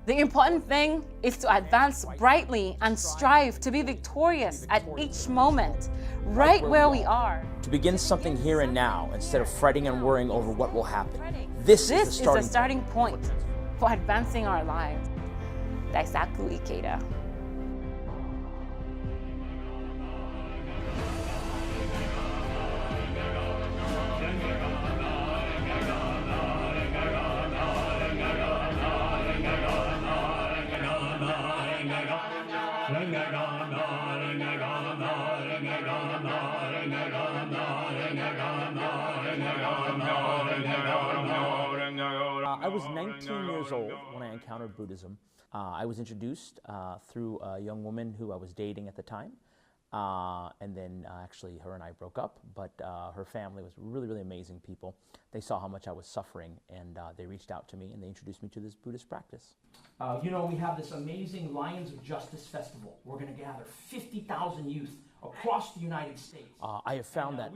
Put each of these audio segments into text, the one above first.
The important thing is to advance brightly and strive to be victorious at each moment, right where we are. To begin something here and now instead of fretting and worrying over what will happen. This is the starting point for advancing our lives. Daisaku Ikeda. I was 19 years old when I encountered Buddhism. I was introduced through a young woman who I was dating at the time. And then actually her and I broke up, but her family was really, really amazing people. They saw how much I was suffering, and they reached out to me and they introduced me to this Buddhist practice. You know, we have this amazing Lions of Justice Festival. We're going to gather 50,000 youth across the United States. I have found that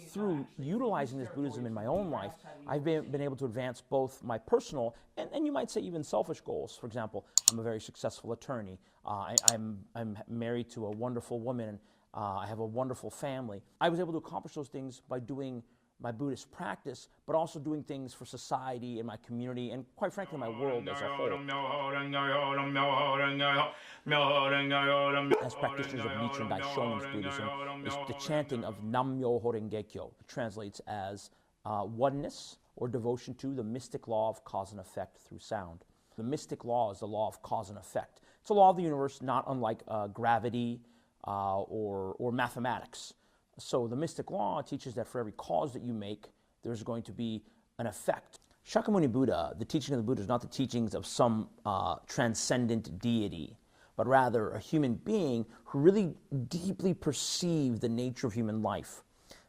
through utilizing this Buddhism in my own life, I've been able to advance both my personal and you might say even selfish goals. For example, I'm a very successful attorney. I'm married to a wonderful woman. I have a wonderful family. I was able to accomplish those things by doing my Buddhist practice, but also doing things for society and my community and, quite frankly, my world as a whole. As practitioners of Nichiren Daishonen's Buddhism, is the chanting of Nam-myoho Renge-kyo. It translates as oneness or devotion to the mystic law of cause and effect through sound. The mystic law is the law of cause and effect. It's a law of the universe, not unlike gravity or mathematics. So the mystic law teaches that for every cause that you make, there's going to be an effect. Shakyamuni Buddha, the teaching of the Buddha, is not the teachings of some transcendent deity, but rather a human being who really deeply perceived the nature of human life.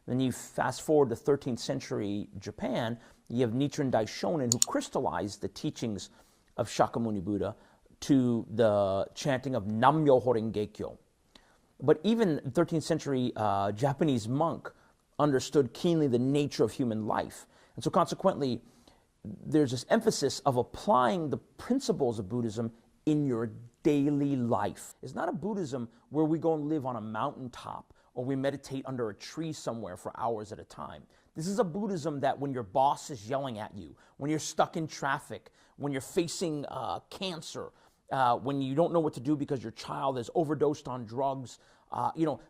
Then you fast forward to 13th century Japan, you have Nichiren Daishonin, who crystallized the teachings of Shakyamuni Buddha to the chanting of Nam-myoho Renge-kyo. But even 13th century Japanese monk understood keenly the nature of human life. And so consequently, there's this emphasis of applying the principles of Buddhism in your daily life. It's not a Buddhism where we go and live on a mountaintop or we meditate under a tree somewhere for hours at a time. This is a Buddhism that when your boss is yelling at you, when you're stuck in traffic, when you're facing cancer, when you don't know what to do because your child is overdosed on drugs,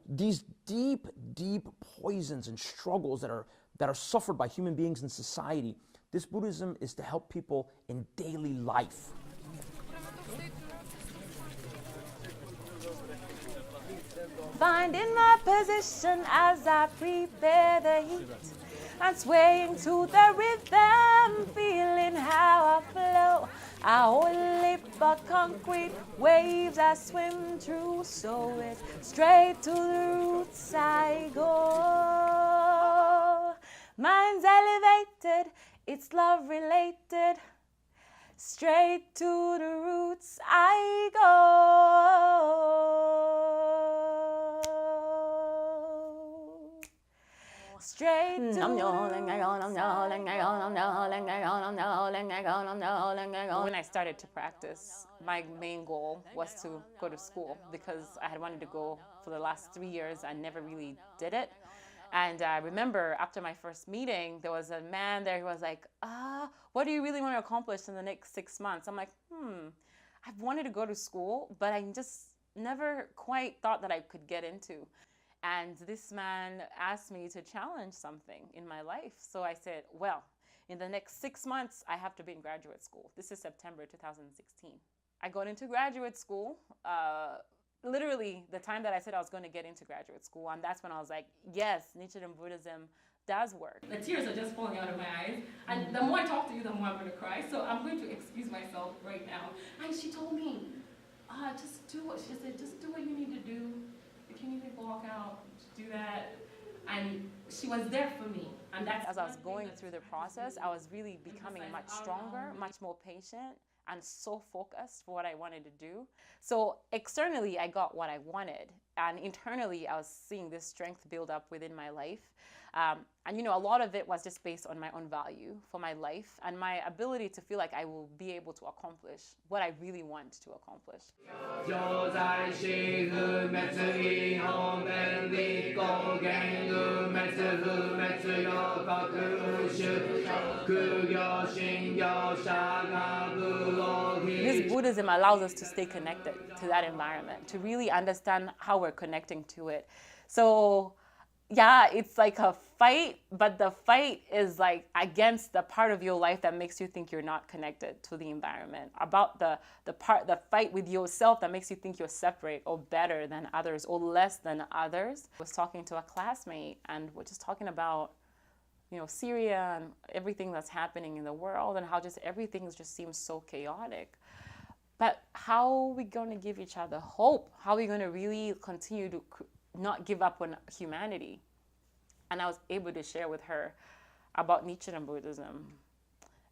these deep, deep poisons and struggles that are suffered by human beings in society. This Buddhism is to help people in daily life. Finding my position as I prepare the heat and swaying to the rhythm, feeling how I flow. I only but concrete waves I swim through, so it's straight to the roots I go. Mind's elevated, it's love related. Straight to the roots I go. Straight to when I started to practice, my main goal was to go to school because I had wanted to go for the last 3 years. I never really did it. And I remember after my first meeting, there was a man there who was like, what do you really want to accomplish in the next 6 months? I'm like, I've wanted to go to school, but I just never quite thought that I could get into. And this man asked me to challenge something in my life. So I said, well, in the next 6 months, I have to be in graduate school. This is September 2016. I got into graduate school, literally the time that I said I was going to get into graduate school. And that's when I was like, yes, Nichiren Buddhism does work. The tears are just falling out of my eyes. And the more I talk to you, the more I'm going to cry. So I'm going to excuse myself right now. And she told me, just do what she said, just do what you need to do. If you need to walk out, do that. And she was there for me. And that's as I was going through the process, I was really becoming much stronger, much more patient. and so focused for what I wanted to do. So externally, I got what I wanted. And internally, I was seeing this strength build up within my life. And a lot of it was just based on my own value for my life and my ability to feel like I will be able to accomplish what I really want to accomplish. This Buddhism allows us to stay connected to that environment, to really understand how we're connecting to it. So yeah, it's like a fight, but the fight is like against the part of your life that makes you think you're not connected to the environment, about the fight with yourself that makes you think you're separate or better than others or less than others. I was talking to a classmate and we're just talking about, Syria and everything that's happening in the world and how just everything just seems so chaotic. But how are we going to give each other hope? How are we going to really continue to not give up on humanity? And I was able to share with her about Nichiren Buddhism,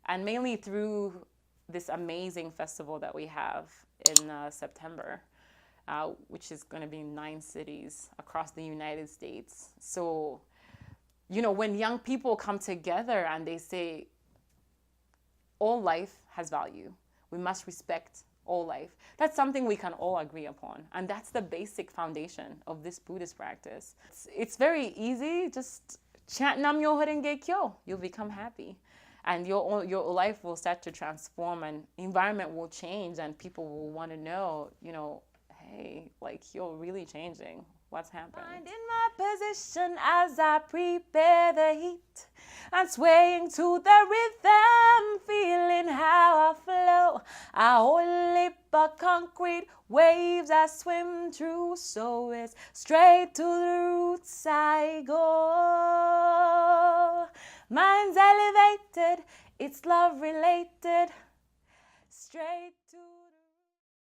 and mainly through this amazing festival that we have in September, which is going to be in 9 cities across the United States. So, when young people come together and they say, all life has value, we must respect all life. That's something we can all agree upon. And that's the basic foundation of this Buddhist practice. It's very easy. Just chant Nam Myoho Renge Kyo. You'll become happy. And your life will start to transform and environment will change and people will want to know, hey, you're really changing. What's happened? Finding my position as I prepare the heat. I'm swaying to the rhythm, feeling how I flow. I only but concrete waves I swim through, so it's straight to the roots I go. Mind's elevated, it's love related, straight to the